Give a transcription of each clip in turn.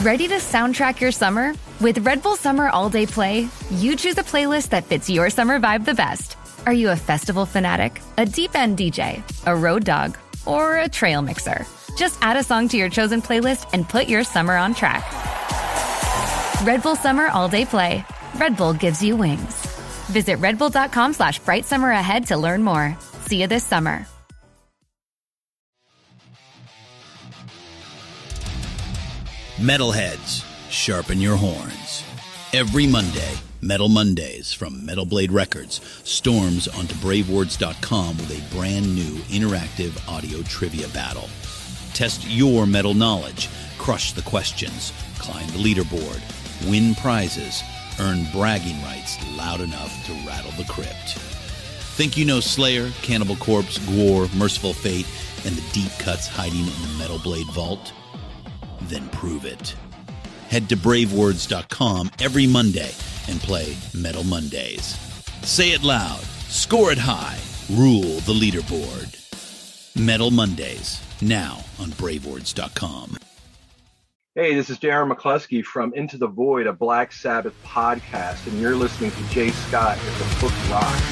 Ready to soundtrack your summer? With Red Bull Summer All Day Play, you choose a playlist that fits your summer vibe the best. Are you a festival fanatic, a deep-end DJ, a road dog, or a trail mixer? Just add a song to your chosen playlist and put your summer on track. Red Bull Summer All Day Play. Red Bull gives you wings. Visit redbull.com/brightsummer ahead to learn more. See you this summer. Metalheads, sharpen your horns. Every Monday, Metal Mondays from Metal Blade Records storms onto bravewords.com with a brand new interactive audio trivia battle. Test your metal knowledge, crush the questions, climb the leaderboard, win prizes, earn bragging rights loud enough to rattle the crypt. Think you know Slayer, Cannibal Corpse, Gwar, Merciful Fate, and the deep cuts hiding in the Metal Blade vault? Then prove it. Head to bravewords.com every Monday and play Metal Mondays. Say it loud, score it high, rule the leaderboard. Metal Mondays, now on bravewords.com. Hey, this is Darren McCluskey from Into the Void, a Black Sabbath podcast, and you're listening to Jay Scott at the Hook Rocks.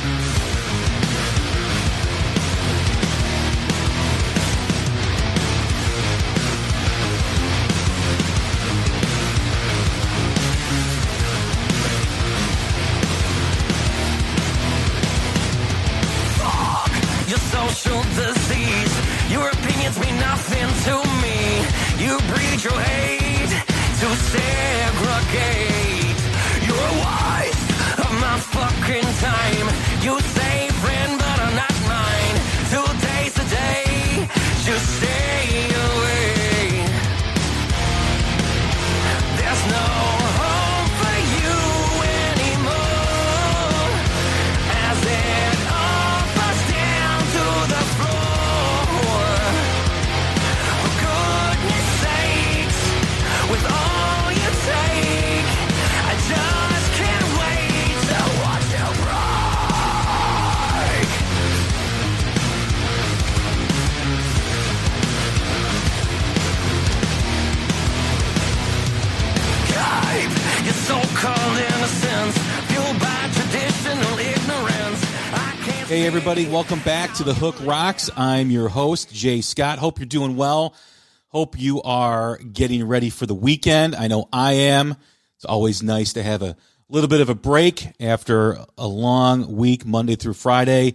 Social disease, your opinions mean nothing to me. You breed your hate to segregate. You're a waste of my fucking time. You say friend, but I'm not mine. 2 days a day, just stay away. There's no home for you anymore, as it all falls down to the floor. For goodness sakes, with all you take, I just can't wait to watch you break. Keep your so-called innocence, fueled by traditional ignorance. I can't. Hey everybody, welcome back to the Hook Rocks. I'm your host, Jay Scott. Hope you're doing well. Hope you are getting ready for the weekend. I know I am. It's always nice to have a little bit of a break after a long week, Monday through Friday.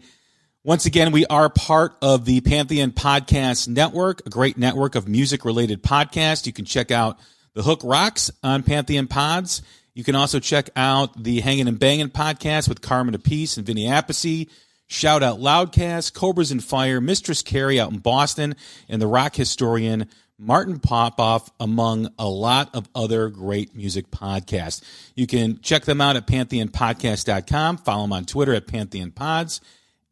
Once again, we are part of the Pantheon Podcast Network, a great network of music-related podcasts. You can check out the Hook Rocks on Pantheon Pods. You can also check out the Hangin' and Bangin' podcast with Carmen Apiece and Vinny Appice, Shout Out Loudcast, Cobras and Fire, Mistress Carrie out in Boston, and the rock historian Martin Popoff, among a lot of other great music podcasts. You can check them out at pantheonpodcast.com, follow them on Twitter at Pantheon Pods,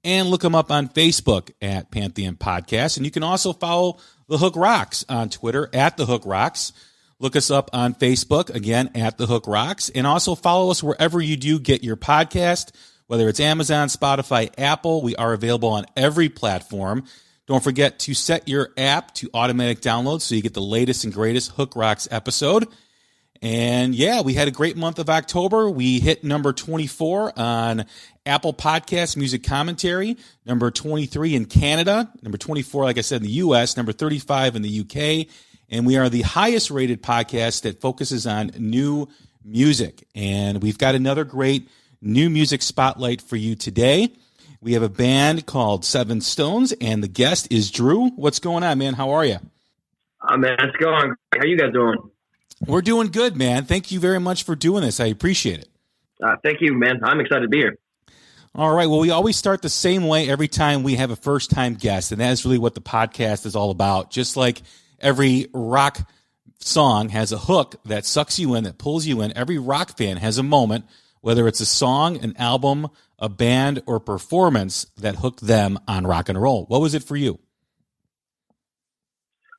and look them up on Facebook at Pantheon Podcast. And you can also follow The Hook Rocks on Twitter at The Hook Rocks. Look us up on Facebook, again, at The Hook Rocks. And also follow us wherever you do get your podcast, whether it's Amazon, Spotify, Apple. We are available on every platform. Don't forget to set your app to automatic download so you get the latest and greatest Hook Rocks episode. And yeah, we had a great month of October. We hit number 24 on Apple Podcasts Music Commentary, number 23 in Canada, number 24, like I said, in the U.S., number 35 in the U.K., and we are the highest rated podcast that focuses on new music. And we've got another great new music spotlight for you today. We have a band called SevenStones, and the guest is Drew. What's going on, man? How are you? Man, it's going. How you guys doing? We're doing good, man. Thank you very much for doing this. I appreciate it. Thank you, man. I'm excited to be here. All right. Well, we always start the same way every time we have a first-time guest, and that is really what the podcast is all about. Just like every rock song has a hook that sucks you in, that pulls you in, every rock fan has a moment, whether it's a song, an album, a band, or performance that hooked them on rock and roll. What was it for you?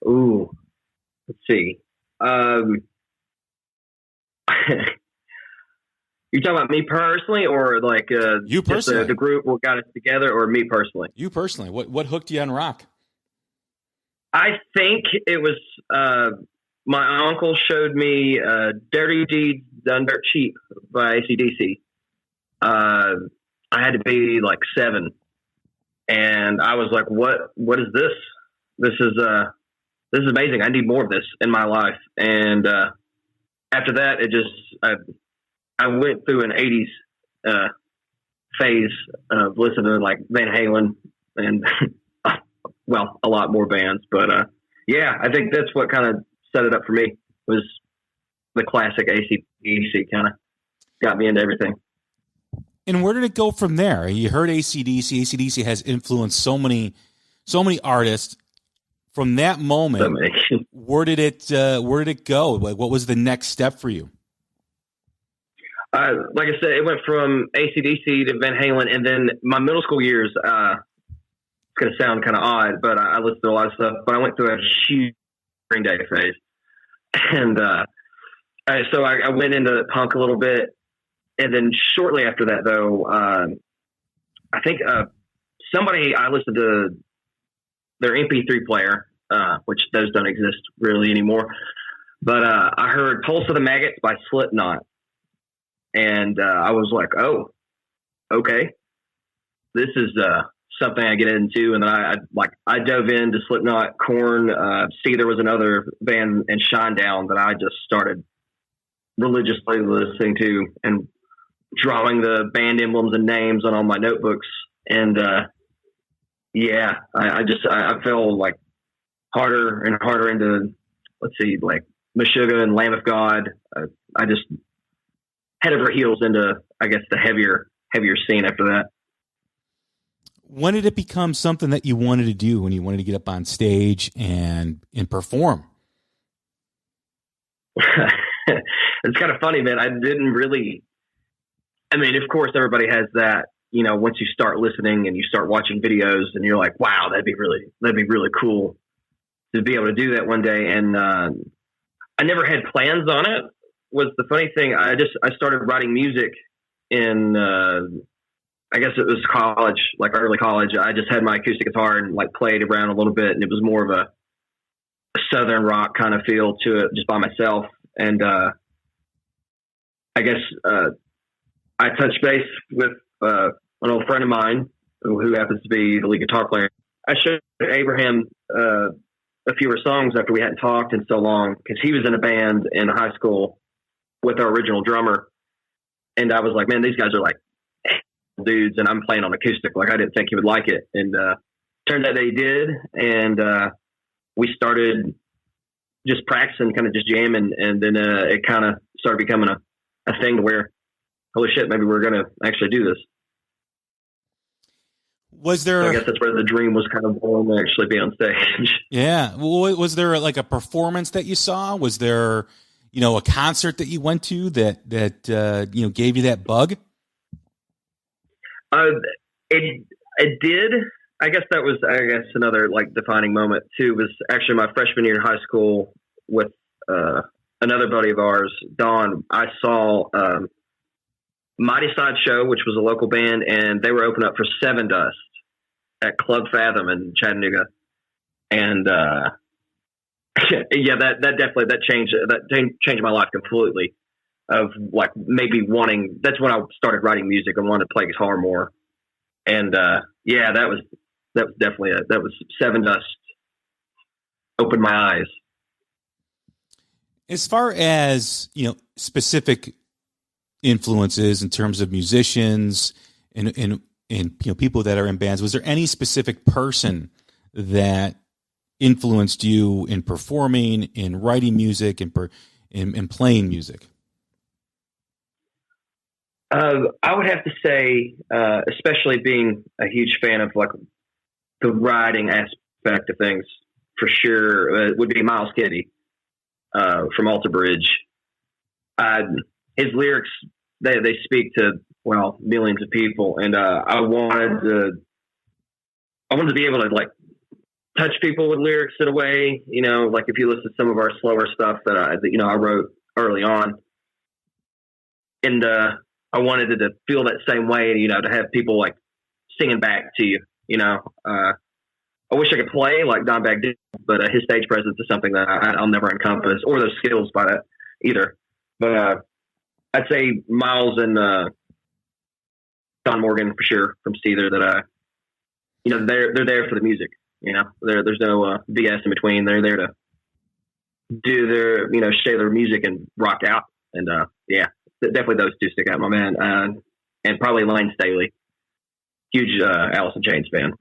Ooh, let's see. You talking about me personally, or like you personally, the group what got us together, or me personally? You personally. What hooked you on rock? I think it was my uncle showed me Dirty Deeds Done Dirt Cheap by AC/DC. I had to be like 7, and I was like, what is this? This is amazing. I need more of this in my life. And after that, I went through an 80s phase of listening to like Van Halen and well, a lot more bands. But yeah, I think that's what kind of set it up for me, was the classic AC/DC kind of got me into everything. And where did it go from there? You heard AC/DC. AC/DC has influenced so many artists. From that moment, where did it go? Like, what was the next step for you? Like I said, it went from AC/DC to Van Halen, and then my middle school years. It's going to sound kind of odd, but I listened to a lot of stuff. But I went through a huge Green Day phase, and so I went into punk a little bit, and then shortly after that, though, I think I listened to their MP3 player, which those don't exist really anymore. But I heard "Pulse of the Maggots" by Slipknot, and I was like, "Oh, okay, this is something I get into." And then I dove into Slipknot, Korn. There was another band in Shinedown that I just started religiously listening to and drawing the band emblems and names on all my notebooks. And yeah, I fell like harder and harder into, like Meshuggah and Lamb of God. I just head over heels into, I guess, the heavier scene after that. When did it become something that you wanted to do, when you wanted to get up on stage and perform? It's kind of funny, man. I didn't really, I mean, of course everybody has that, once you start listening and you start watching videos and you're like, wow, that'd be really cool to be able to do that one day. And I never had plans on it, was the funny thing. I started writing music in, I guess it was college, like early college. I just had my acoustic guitar and like played around a little bit, and it was more of a Southern rock kind of feel to it, just by myself. And I guess I touched base with an old friend of mine who happens to be the lead guitar player. I showed Abraham a few of our songs after we hadn't talked in so long, because he was in a band in high school with our original drummer. And I was like, man, these guys are like dudes, and I'm playing on acoustic. Like, I didn't think he would like it. And turned out that he did. And we started just practicing, kind of just jamming. And then it kind of started becoming a thing to where, holy shit, maybe we're going to actually do this. Was there? So I guess that's where the dream was kind of born, to actually be on stage. Yeah. Well, was there like a performance that you saw? Was there, a concert that you went to that gave you that bug? It did. I guess that was, another like defining moment too, was actually my freshman year in high school with another buddy of ours, Don. I saw Mighty Sideshow, which was a local band, and they were opening up for SevenStones at Club Fathom in Chattanooga. And yeah, that definitely changed my life completely. Of like maybe wanting, that's when I started writing music and wanted to play guitar more. And yeah, that was definitely that was SevenStones opened my eyes. As far as, specific influences in terms of musicians and people that are in bands, was there any specific person that influenced you in performing, in writing music, and in playing music? I would have to say, especially being a huge fan of like the writing aspect of things, for sure, would be Miles Kennedy from Alter Bridge. His lyrics, they speak to, well, millions of people, and I wanted to be able to like touch people with lyrics in a way, like if you listen to some of our slower stuff that I wrote early on, and I wanted it to feel that same way, to have people like singing back to you, I wish I could play like Dimebag did, but his stage presence is something that I'll never encompass, or those skills by that either. But I'd say Miles and Don Morgan for sure from Seether that they're there for the music. There's no BS in between. They're there to do their share their music and rock out. And definitely those two stick out, my man. And probably Lane Staley, huge Alice in Chains fan.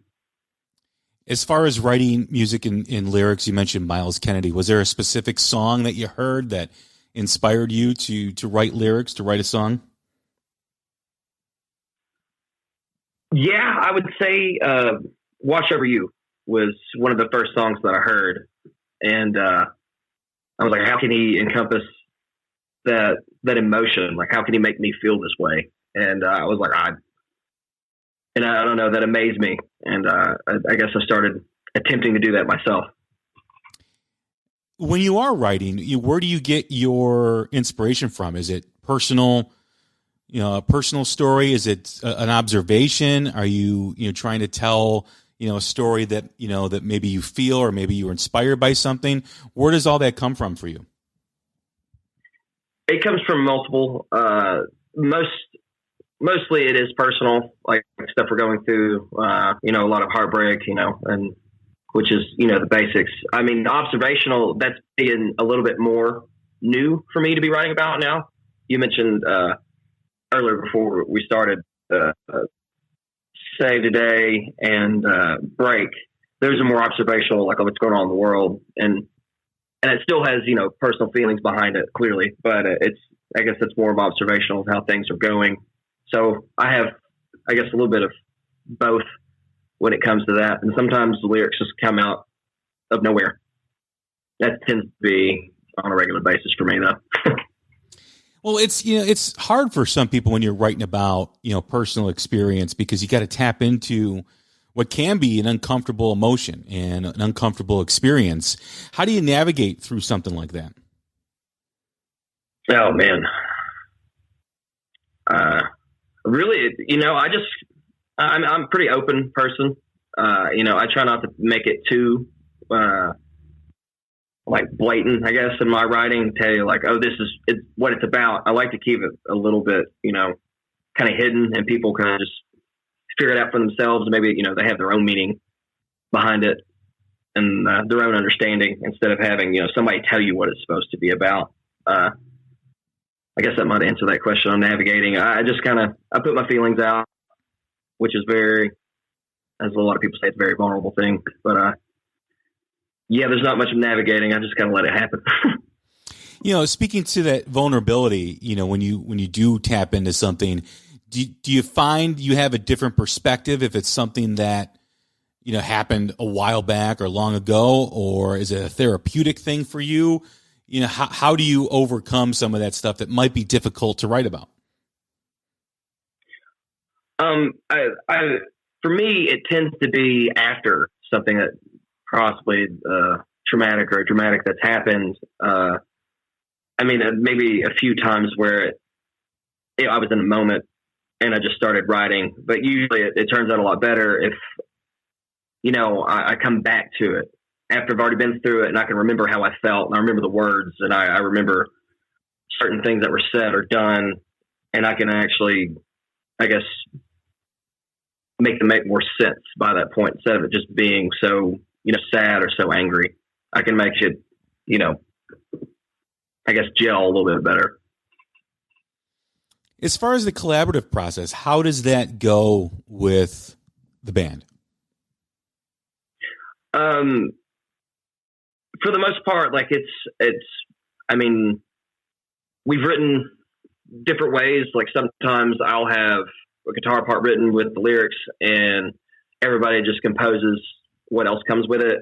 As far as writing music in lyrics, you mentioned Miles Kennedy. Was there a specific song that you heard that inspired you to write lyrics, to write a song? Yeah, I would say Watch Over You was one of the first songs that I heard. And I was like, how can he encompass that emotion? Like, how can he make me feel this way? And I was like, I don't know, that amazed me. And I guess I started attempting to do that myself. When you are writing, where do you get your inspiration from? Is it personal, a personal story? Is it an observation? Are you, trying to tell, a story that, that maybe you feel, or maybe you were inspired by something? Where does all that come from for you? It comes from multiple, mostly it is personal, like stuff we're going through, a lot of heartbreak, and which is, the basics. I mean, observational, that's being a little bit more new for me to be writing about now. You mentioned earlier before we started Save Today and Break. Those are more observational, like what's going on in the world. And it still has, personal feelings behind it, clearly. But I guess it's more of observational of how things are going. So I have, I guess, a little bit of both when it comes to that. And sometimes the lyrics just come out of nowhere. That tends to be on a regular basis for me, though. Well, it's hard for some people when you're writing about, personal experience, because you got to tap into what can be an uncomfortable emotion and an uncomfortable experience. How do you navigate through something like that? Oh, man. Really, I'm a pretty open person. I try not to make it too, blatant, I guess, in my writing, tell you like, oh, this is what it's about. I like to keep it a little bit, kind of hidden, and people kind of just figure it out for themselves. Maybe, they have their own meaning behind it and their own understanding, instead of having, somebody tell you what it's supposed to be about. I guess that might answer that question on navigating. I just I put my feelings out, which is very, as a lot of people say, it's a very vulnerable thing. But there's not much of navigating. I just kind of let it happen. Speaking to that vulnerability, when you do tap into something, do you find you have a different perspective if it's something that, happened a while back or long ago, or is it a therapeutic thing for you? How do you overcome some of that stuff that might be difficult to write about? For me, it tends to be after something that possibly traumatic or dramatic that's happened. Maybe a few times where I was in a moment and I just started writing, but usually it turns out a lot better if, I come back to it after I've already been through it, and I can remember how I felt, and I remember the words, and I remember certain things that were said or done, and I can actually, I guess, make them make more sense by that point, instead of it just being so, sad or so angry. I can make it, I guess, gel a little bit better. As far as the collaborative process, how does that go with the band? For the most part, like we've written different ways. Like sometimes I'll have a guitar part written with the lyrics, and everybody just composes what else comes with it.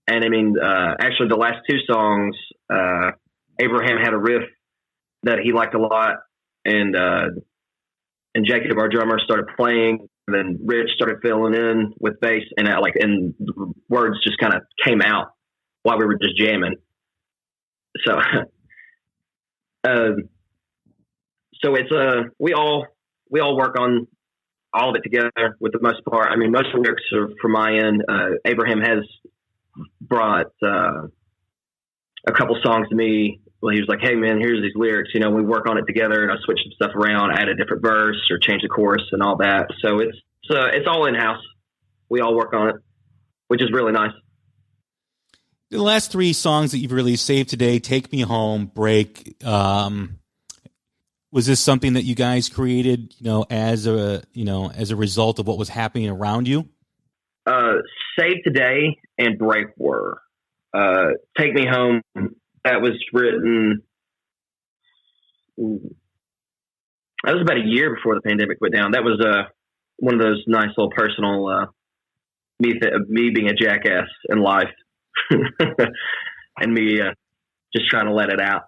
And actually the last two songs, Abraham had a riff that he liked a lot, and Jacob, our drummer, started playing, and then Rich started filling in with bass, and the words just kind of came out while we were just jamming. So, so it's we all work on all of it together with the most part. I mean, most of the lyrics are from my end. Abraham has brought a couple songs to me. Well, he was like, "Hey man, here's these lyrics. You know, we work on it together, and I switch some stuff around, add a different verse, or change the chorus and all that." So it's all in house. We all work on it, which is really nice. The last 3 songs that you've released, Save Today, Take Me Home, Break, was this something that you guys created, as a result of what was happening around you? Save Today and Break were. Take Me Home, that was written, that was about a year before the pandemic went down. That was one of those nice little personal, me being a jackass in life and me just trying to let it out.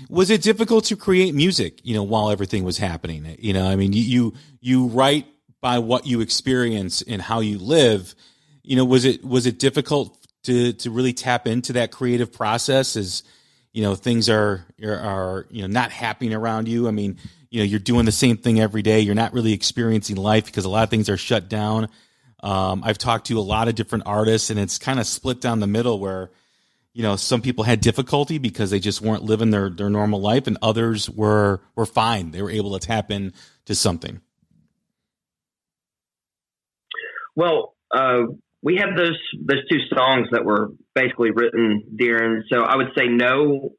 Was it difficult to create music, while everything was happening? I mean, you write by what you experience and how you live. Was it difficult to really tap into that creative process as, things are not happening around you? I mean, you're doing the same thing every day. You're not really experiencing life because a lot of things are shut down. I've talked to a lot of different artists, and it's kind of split down the middle where, some people had difficulty because they just weren't living their normal life, and others were fine. They were able to tap into something. Well, we have those 2 songs that were basically written during, so I would say no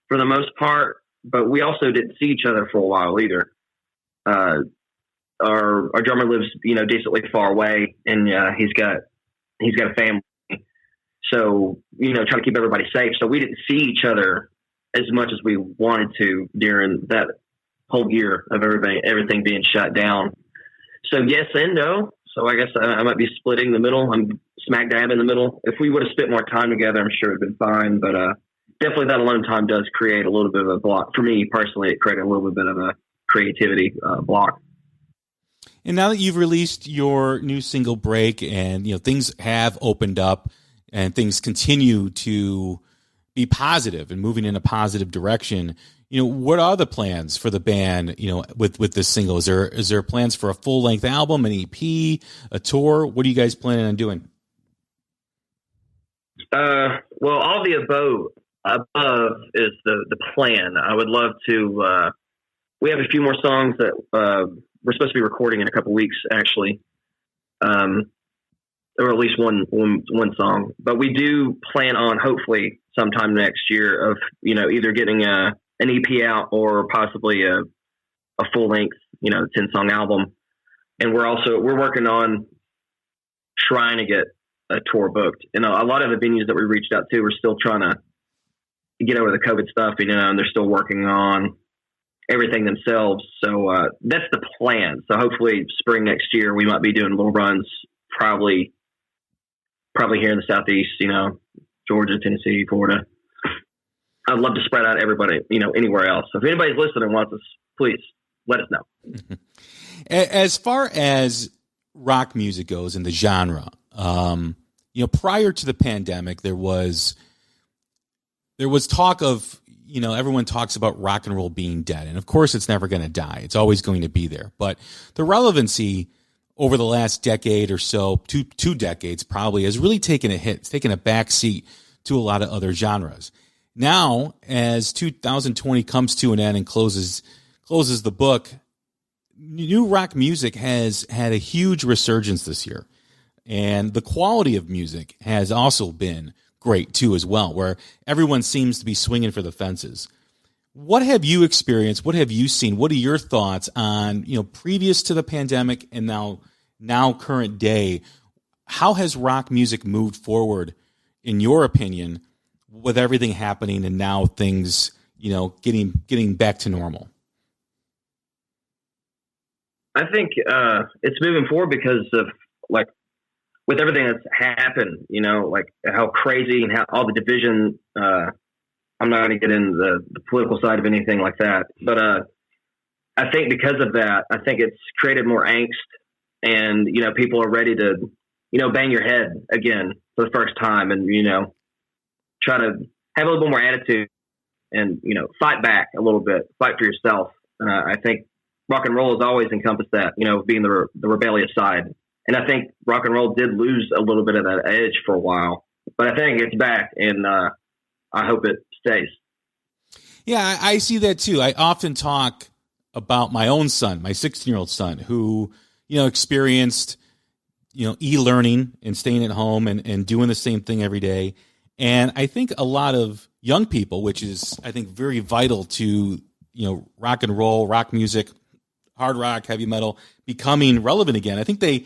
for the most part, but we also didn't see each other for a while either. Our drummer lives, decently far away, and he's got a family. So, trying to keep everybody safe. So we didn't see each other as much as we wanted to during that whole year of everything being shut down. So yes and no. So I guess I might be splitting the middle. I'm smack dab in the middle. If we would have spent more time together, I'm sure it would have been fine. But definitely that alone time does create a little bit of a block. For me personally, it created a little bit of a creativity block. And now that you've released your new single Break, and things have opened up and things continue to be positive and moving in a positive direction, what are the plans for the band, with this single? Is there plans for a full length album, an EP, a tour? What are you guys planning on doing? Well, all the above is the plan. I would love to, we have a few more songs that, we're supposed to be recording in a couple weeks, actually. Or at least one song, but we do plan on hopefully sometime next year of, either getting an EP out or possibly a full length, 10-song album. And we're working on trying to get a tour booked. And a lot of the venues that we reached out to, we're still trying to get over the COVID stuff, and they're still working on everything themselves. So that's the plan. So hopefully spring next year, we might be doing little runs, probably here in the Southeast, Georgia, Tennessee, Florida. I'd love to spread out everybody, anywhere else. So if anybody's listening and wants us, please let us know. As far as rock music goes in the genre, prior to the pandemic, there was talk of, everyone talks about rock and roll being dead. And of course it's never going to die. It's always going to be there. But the relevancy over the last decade or so, two decades probably, has really taken a hit. It's taken a back seat to a lot of other genres. Now, as 2020 comes to an end and closes the book, new rock music has had a huge resurgence this year. And the quality of music has also been great too as well, where everyone seems to be swinging for the fences. What have you experienced? What have you seen? What are your thoughts on, previous to the pandemic and now current day? How has rock music moved forward, in your opinion, with everything happening and now things, getting back to normal? I think it's moving forward because of with everything that's happened, how crazy and how all the division. I'm not going to get into the political side of anything like that, but I think because of that, I think it's created more angst, and people are ready to bang your head again for the first time, and try to have a little bit more attitude, and fight back a little bit, fight for yourself. I think rock and roll has always encompassed that, being the rebellious side. And I think rock and roll did lose a little bit of that edge for a while, but I think it's back, and I hope it stays. Yeah, I see that too. I often talk about my own son, my 16-year-old son, who, experienced, e-learning and staying at home and doing the same thing every day. And I think a lot of young people, which is, I think, very vital to, rock and roll, rock music, hard rock, heavy metal, becoming relevant again. I think they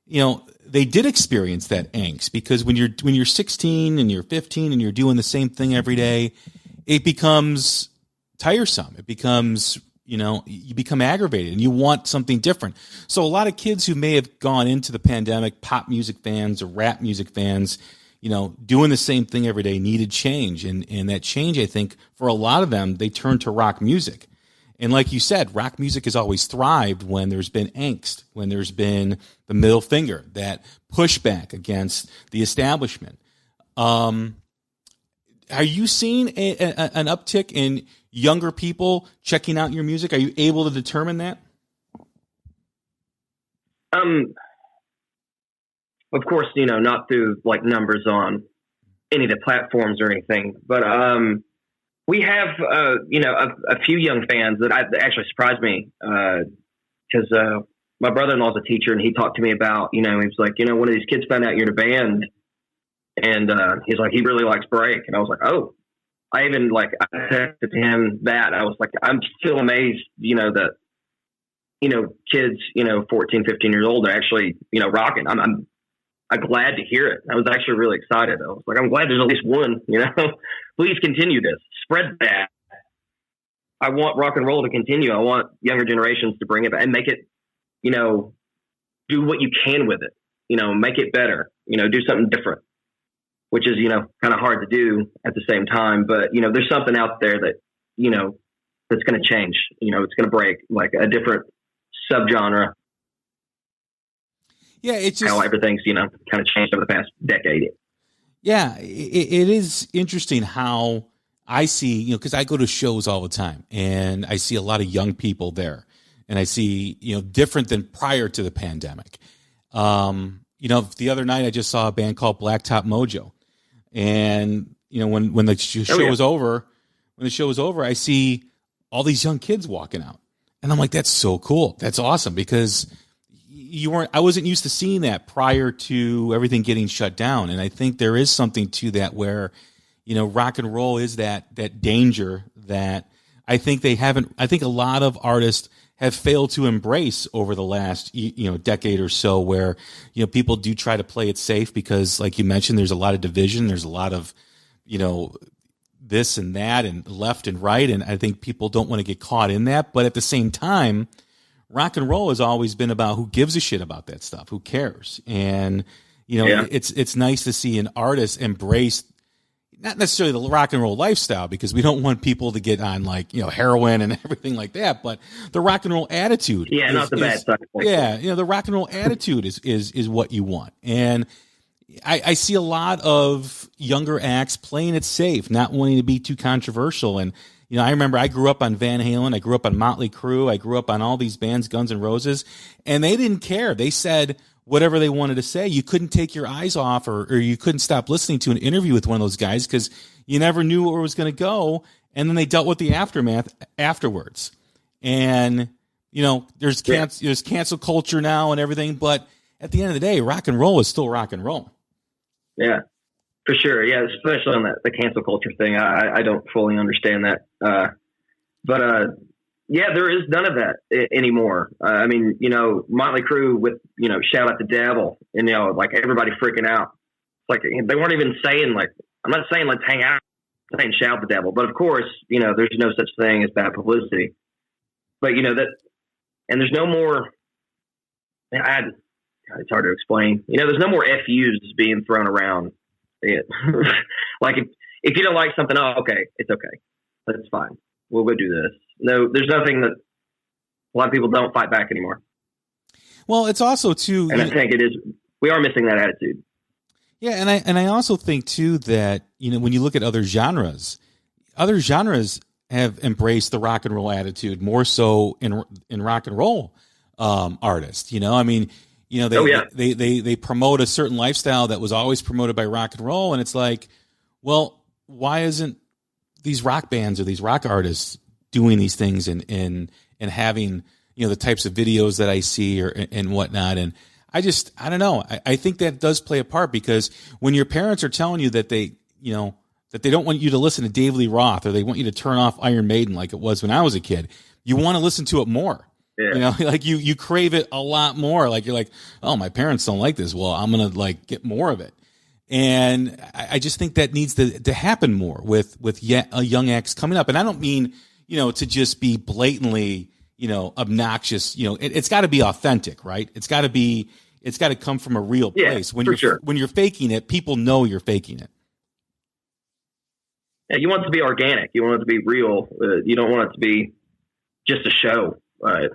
did experience that angst, because when you're 16 and you're 15 and you're doing the same thing every day, it becomes tiresome. It becomes, you become aggravated and you want something different. So a lot of kids who may have gone into the pandemic, pop music fans or rap music fans, doing the same thing every day, needed change. And that change, I think, for a lot of them, they turned to rock music. And like you said, rock music has always thrived when there's been angst, when there's been the middle finger, that pushback against the establishment. Are you seeing an uptick in younger people checking out your music? Are you able to determine that? Of course, not through like numbers on any of the platforms or anything, but we have a few young fans that actually surprised me, because my brother-in-law is a teacher, and he talked to me about, he was like, one of these kids found out you're in a band, and he's like, he really likes break. And I was like, oh, I even I texted him that. I was like, I'm still amazed, that, kids, 14, 15 years old are actually, rocking. I'm glad to hear it. I was actually really excited. I was like, I'm glad there's at least one, please continue this, spread that. I want rock and roll to continue. I want younger generations to bring it back and make it, do what you can with it, make it better, do something different, which is, kind of hard to do at the same time. But, there's something out there that, that's going to change, it's going to break, like a different subgenre. Yeah, it's just how everything's, kind of changed over the past decade. Yeah, it is interesting how I see, because I go to shows all the time, and I see a lot of young people there, and I see, different than prior to the pandemic. The other night I just saw a band called Blacktop Mojo, and when the show was over, I see all these young kids walking out, and I'm like, that's so cool, that's awesome, because I wasn't used to seeing that prior to everything getting shut down. And I think there is something to that where, rock and roll is that danger that I think I think a lot of artists have failed to embrace over the last, decade or so, where, people do try to play it safe because, like you mentioned, there's a lot of division. There's a lot of, this and that and left and right. And I think people don't want to get caught in that. But at the same time, rock and roll has always been about who gives a shit about that stuff, who cares. And, it's nice to see an artist embrace not necessarily the rock and roll lifestyle, because we don't want people to get on heroin and everything like that, but the rock and roll attitude. Yeah, not the bad side. Yeah. The rock and roll attitude is what you want. And I see a lot of younger acts playing it safe, not wanting to be too controversial. And, I remember I grew up on Van Halen. I grew up on Motley Crue. I grew up on all these bands, Guns N' Roses, and they didn't care. They said whatever they wanted to say. You couldn't take your eyes off, or you couldn't stop listening to an interview with one of those guys because you never knew where it was going to go. And then they dealt with the aftermath afterwards. And, there's cancel culture now and everything. But at the end of the day, rock and roll is still rock and roll. Yeah. For sure, yeah, especially on the cancel culture thing. I don't fully understand that. But there is none of that anymore. Motley Crue with, Shout Out the Devil, and, everybody freaking out. It's like they weren't even saying, I'm not saying let's hang out, I'm saying shout the devil. But of course, there's no such thing as bad publicity. But, and there's no more, it's hard to explain. There's no more FUs being thrown around. If you don't like something, okay, it's okay, that's fine, we'll go do this. No, there's nothing that a lot of people don't fight back anymore. Well, it's also too, and I think we are missing that attitude. Yeah, and I also think too that when you look at other genres have embraced the rock and roll attitude more so in rock and roll artists. You know, I mean, you know, they promote a certain lifestyle that was always promoted by rock and roll, and it's like, well, why isn't these rock bands or these rock artists doing these things and having, you know, the types of videos that I see and whatnot? And I don't know. I think that does play a part, because when your parents are telling you that they don't want you to listen to Dave Lee Roth, or they want you to turn off Iron Maiden like it was when I was a kid, you want to listen to it more. Yeah. You know, like you crave it a lot more. Like you're like, oh, my parents don't like this. Well, I'm going to like get more of it. And I just think that needs to happen more with young acts coming up. And I don't mean, you know, to just be blatantly, you know, obnoxious. You know, it's got to be authentic, right? It's got to come from a real place. When you're faking it, people know you're faking it. Yeah, you want it to be organic. You want it to be real. You don't want it to be just a show, right?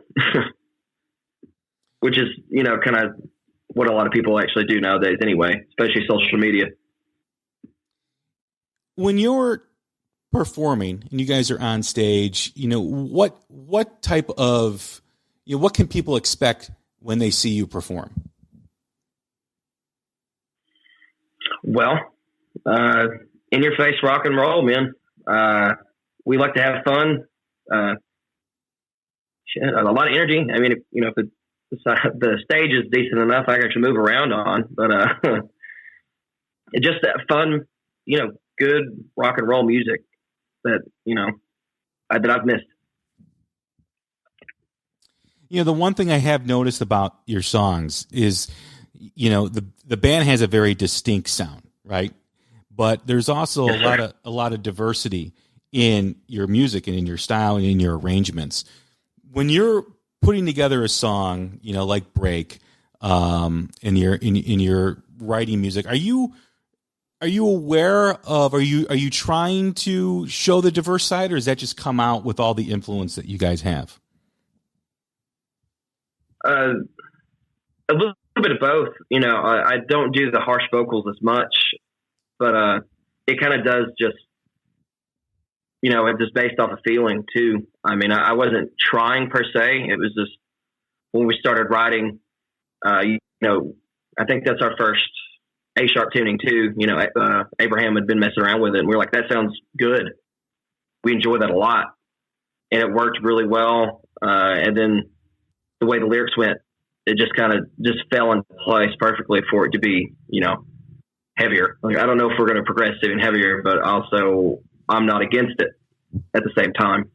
Which is, you know, kind of what a lot of people actually do nowadays anyway, especially social media. When you're performing and you guys are on stage, you know, what type of, you know, what can people expect when they see you perform? Well, in your face rock and roll, man. We like to have fun. A lot of energy. I mean, if the stage is decent enough, I can actually move around on, but it's just that fun, you know, good rock and roll music that, you know, that I've missed. You know, the one thing I have noticed about your songs is, you know, the band has a very distinct sound, right? But there's also a lot of diversity in your music and in your style and in your arrangements. When you're putting together a song, you know, like Break, in your writing music, are you aware of, are you trying to show the diverse side, or does that just come out with all the influence that you guys have? A little bit of both. You know, I don't do the harsh vocals as much, but it kind of does just, you know, it's just based off of feeling too. I mean, I wasn't trying per se. It was just when we started writing, you know, I think that's our first A-sharp tuning too. You know, Abraham had been messing around with it, and we were like, that sounds good. We enjoyed that a lot, and it worked really well. And then the way the lyrics went, it just kind of just fell into place perfectly for it to be, you know, heavier. Like, I don't know if we're going to progress even heavier, but also I'm not against it at the same time.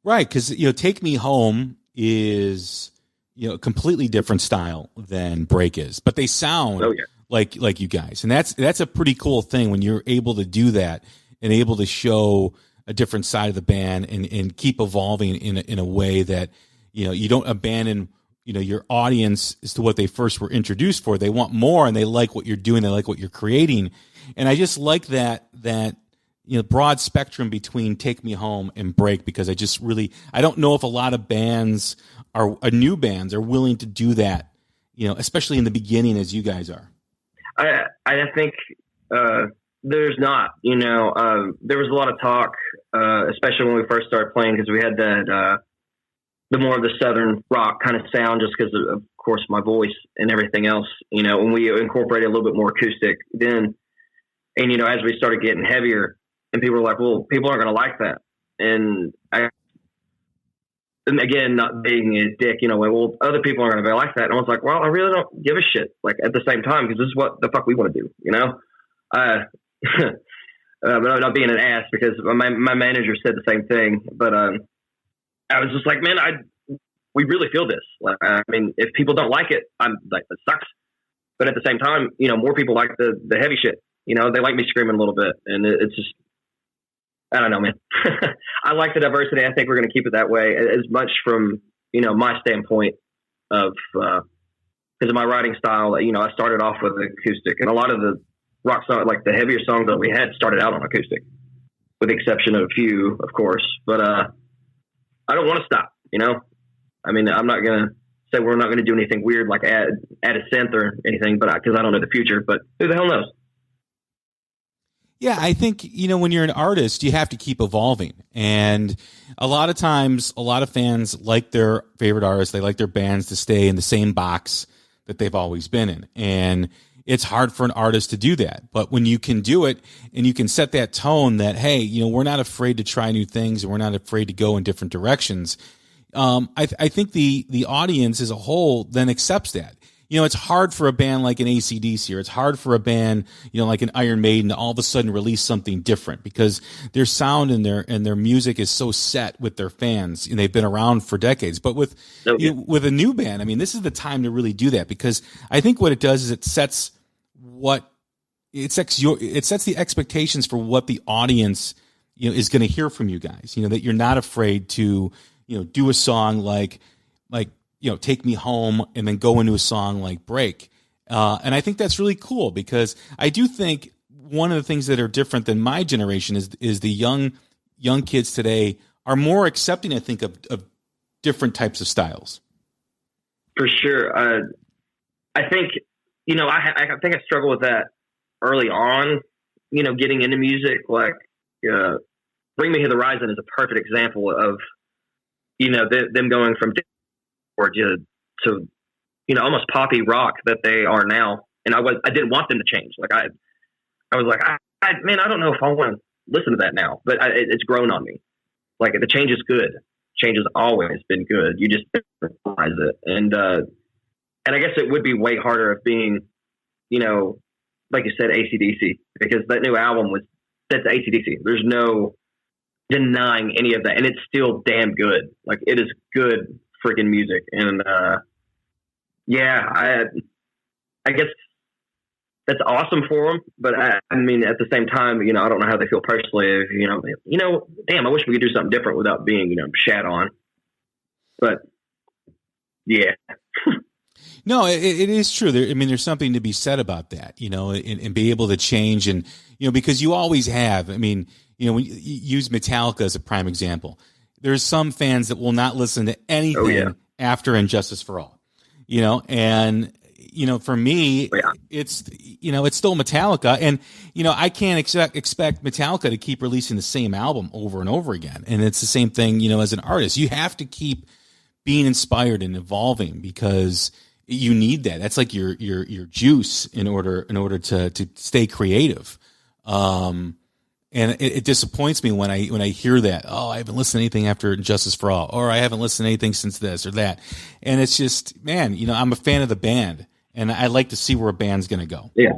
Right. Cause, you know, Take Me Home is, you know, a completely different style than Break is, but they sound like you guys. And that's a pretty cool thing when you're able to do that and able to show a different side of the band and keep evolving in a way that, you know, you don't abandon, you know, your audience as to what they first were introduced for. They want more, and they like what you're doing. They like what you're creating. And I just like that, you know, broad spectrum between Take Me Home and Break, because I don't know if a lot of bands new bands are willing to do that, you know, especially in the beginning as you guys are. I think, there's not, you know, there was a lot of talk, especially when we first started playing, because we had that, the more of the Southern rock kind of sound, just because of course my voice and everything else, you know, when we incorporated a little bit more acoustic then, and, you know, as we started getting heavier, and people were like, well, people aren't going to like that. And again, not being a dick, you know, well, other people aren't going to like that. And I was like, well, I really don't give a shit. Like, at the same time, because this is what the fuck we want to do, you know? But not being an ass, because my manager said the same thing. But I was just like, man, we really feel this. Like, I mean, if people don't like it, I'm like, that sucks. But at the same time, you know, more people like the heavy shit. You know, they like me screaming a little bit, and it's just, I don't know, man. I like the diversity. I think we're going to keep it that way, as much from, you know, my standpoint of, because of my writing style. You know, I started off with acoustic, and a lot of the rock songs, like the heavier songs that we had, started out on acoustic, with the exception of a few, of course. But I don't want to stop, you know? I mean, I'm not going to say we're not going to do anything weird, like add a synth or anything, but because I don't know the future, but who the hell knows? Yeah, I think, when you're an artist, you have to keep evolving. And a lot of times, a lot of fans like their favorite artists. They like their bands to stay in the same box that they've always been in. And it's hard for an artist to do that. But when you can do it and you can set that tone that, hey, we're not afraid to try new things and we're not afraid to go in different directions. I think the audience as a whole then accepts that. It's hard for a band like an AC/DC, or it's hard for a band, like an Iron Maiden to all of a sudden release something different because their sound and their music is so set with their fans, and they've been around for decades. But with a new band, I mean, this is the time to really do that, because I think what it does is it sets the expectations for what the audience is going to hear from you guys. That you're not afraid to do a song like Take Me Home, and then go into a song like Break. And I think that's really cool, because I do think one of the things that are different than my generation is the young kids today are more accepting, I think, of different types of styles. For sure. I think, I think I struggled with that early on, getting into music. Like, Bring Me to the Horizon is a perfect example of, them going from Georgia to almost poppy rock that they are now, and I didn't want them to change. Like I was like, I don't know if I want to listen to that now, but it's grown on me. Like, the change is good. Change has always been good. You just realize it, and I guess it would be way harder of being, like you said, AC/DC, because that new album that's AC/DC. There's no denying any of that, and it's still damn good. Like, it is good freaking music. And I guess that's awesome for them, but I mean, at the same time, I don't know how they feel personally. If, damn, I wish we could do something different without being shat on. But yeah. No, it is true. There's something to be said about that, and be able to change, and because you always have. When you use Metallica as a prime example, there's some fans that will not listen to anything after Injustice for All, and, for me, it's, it's still Metallica, and, I can't expect Metallica to keep releasing the same album over and over again. And it's the same thing, as an artist, you have to keep being inspired and evolving, because you need that. That's like your juice in order to stay creative. And it disappoints me when I hear that, oh, I haven't listened to anything after Justice for All, or I haven't listened to anything since this or that. And it's just, man, I'm a fan of the band, and I like to see where a band's going to go. Yeah.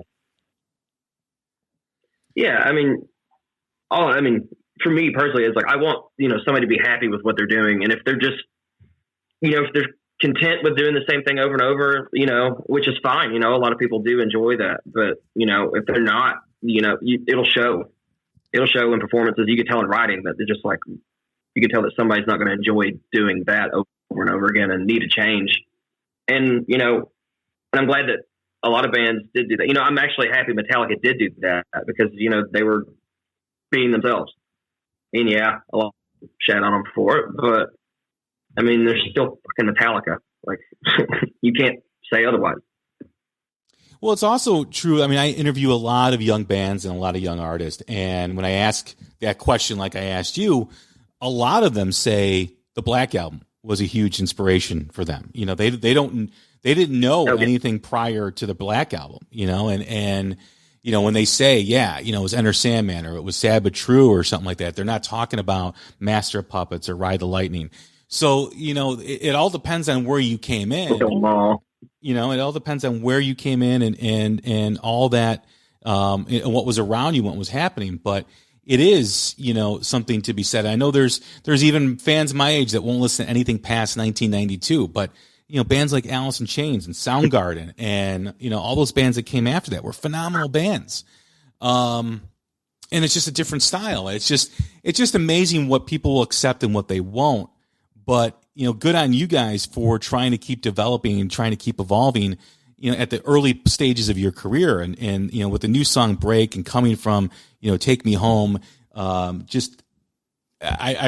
Yeah. For me personally, it's like, I want, somebody to be happy with what they're doing. And if they're just, if they're content with doing the same thing over and over, which is fine. A lot of people do enjoy that, but if they're not, it'll show. It'll show in performances. You can tell in writing that they're just like, you can tell that somebody's not going to enjoy doing that over and over again and need a change. And, and I'm glad that a lot of bands did do that. I'm actually happy Metallica did do that, because, they were being themselves. And yeah, a lot of shat on them for it, but they're still fucking Metallica. Like, you can't say otherwise. Well, it's also true. I interview a lot of young bands and a lot of young artists. And when I ask that question, like I asked you, a lot of them say the Black Album was a huge inspiration for them. They didn't know anything prior to the Black Album, and when they say, it was Enter Sandman, or it was Sad But True, or something like that, they're not talking about Master of Puppets or Ride the Lightning. So, it all depends on where you came in. It all depends on where you came in and all that, and what was around you, what was happening. But it is, something to be said. I know there's even fans my age that won't listen to anything past 1992, but, bands like Alice in Chains and Soundgarden and, all those bands that came after that were phenomenal bands. And it's just a different style. It's just amazing what people will accept and what they won't. But, good on you guys for trying to keep developing and trying to keep evolving, at the early stages of your career. And with the new song Break and coming from, Take Me Home, I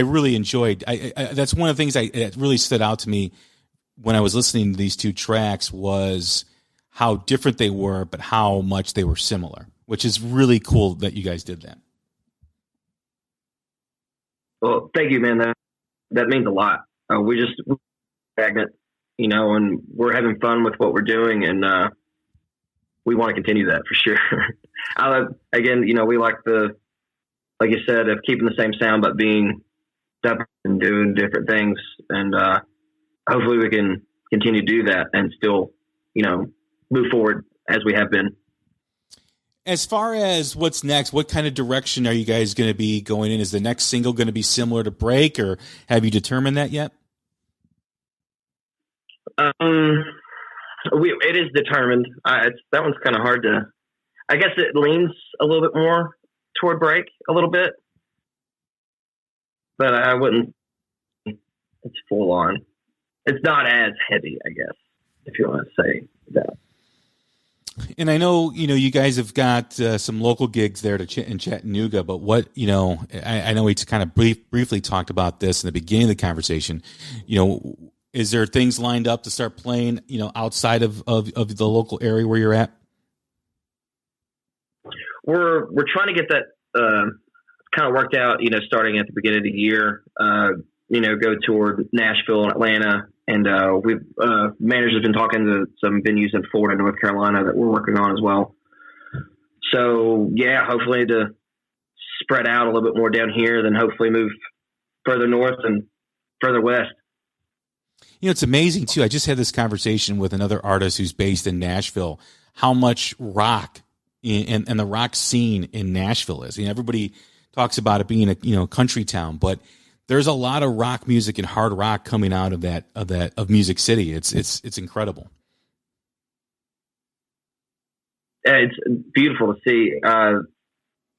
really enjoyed. That's one of the things that really stood out to me when I was listening to these two tracks, was how different they were, but how much they were similar. which is really cool that you guys did that. Well, thank you, man. That means a lot. We're stagnant, and we're having fun with what we're doing, and we want to continue that for sure. Again, we like like you said, of keeping the same sound, but being separate and doing different things, and hopefully we can continue to do that and still, move forward as we have been. As far as what's next, what kind of direction are you guys going to be going in? Is the next single going to be similar to Break, or have you determined that yet? It is determined. That one's kind of hard to, I guess it leans a little bit more toward Break a little bit, but I wouldn't, it's full on. It's not as heavy, I guess, if you want to say that. And I know, you guys have got some local gigs there in Chattanooga, but what, I know we kind of briefly talked about this in the beginning of the conversation. Is there things lined up to start playing, outside of the local area where you're at? We're trying to get that kind of worked out, starting at the beginning of the year, go toward Nashville and Atlanta. And we've managers have been talking to some venues in Florida, North Carolina that we're working on as well. So yeah, hopefully to spread out a little bit more down here, then hopefully move further north and further west. It's amazing too. I just had this conversation with another artist who's based in Nashville, how much rock and the rock scene in Nashville is. Everybody talks about it being a country town, but there's a lot of rock music and hard rock coming out of Music City. It's incredible. Yeah, it's beautiful to see.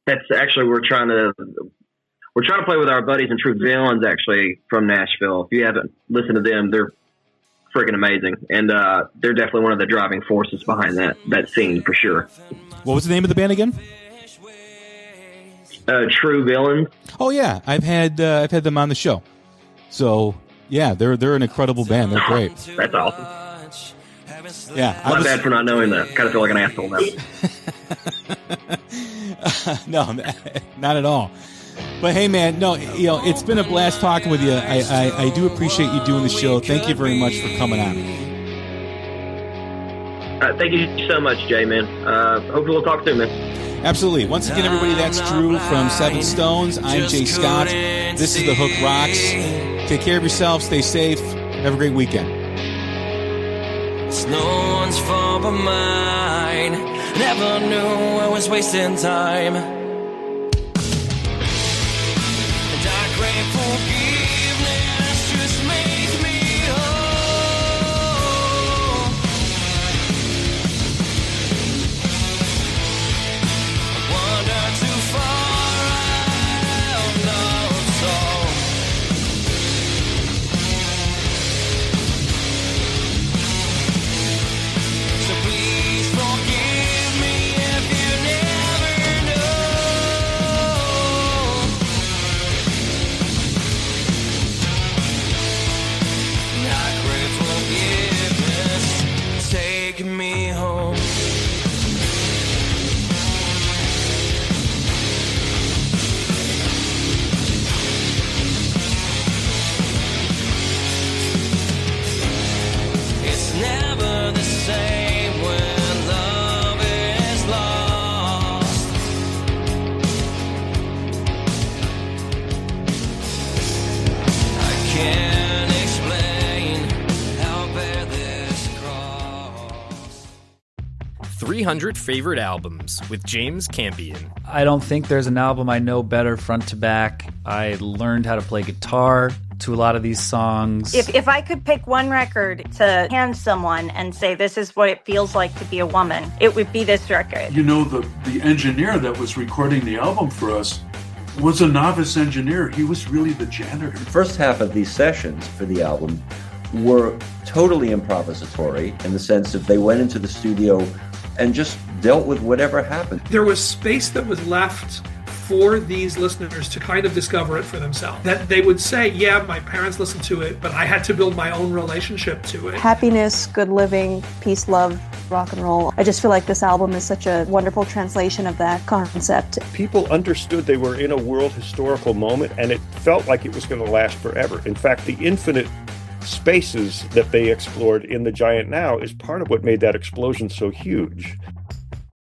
That's actually we're trying to play with our buddies in True Villains, actually from Nashville. If you haven't listened to them, they're freaking amazing, and they're definitely one of the driving forces behind that scene for sure. What was the name of the band again? True Villains. Oh yeah, I've had them on the show. So yeah, they're an incredible band. They're great. That's awesome. Yeah, My bad for not knowing that. Kind of feel like an asshole now. No, not at all. But hey, man, no, it's been a blast talking with you. I do appreciate you doing the show. Thank you very much for coming on. Thank you so much, Jay, man. Hopefully we'll talk soon, man. Absolutely. Once again, everybody, that's Drew from SevenStones. I'm Jay Scott. This is The Hook Rocks. Take care of yourself. Stay safe. Have a great weekend. It's no one's fault but mine. Never knew I was wasting time. And I crave forgiveness. Just make me whole. I wander too far. I don't know so. So please forgive me if you never know. I crave forgiveness. Take me home. It's never the same when love is lost. I can't explain how bear this cross. 300 Favorite Albums with James Campion. I don't think there's an album I know better front to back. I learned how to play guitar to a lot of these songs. If I could pick one record to hand someone and say this is what it feels like to be a woman, it would be this record. The engineer that was recording the album for us was a novice engineer. He was really the janitor. The first half of these sessions for the album were totally improvisatory in the sense that they went into the studio and just dealt with whatever happened. There was space that was left for these listeners to kind of discover it for themselves. That they would say, yeah, my parents listened to it, but I had to build my own relationship to it. Happiness, good living, peace, love, rock and roll. I just feel like this album is such a wonderful translation of that concept. People understood they were in a world historical moment, and it felt like it was going to last forever. In fact, the infinite spaces that they explored in The Giant Now is part of what made that explosion so huge.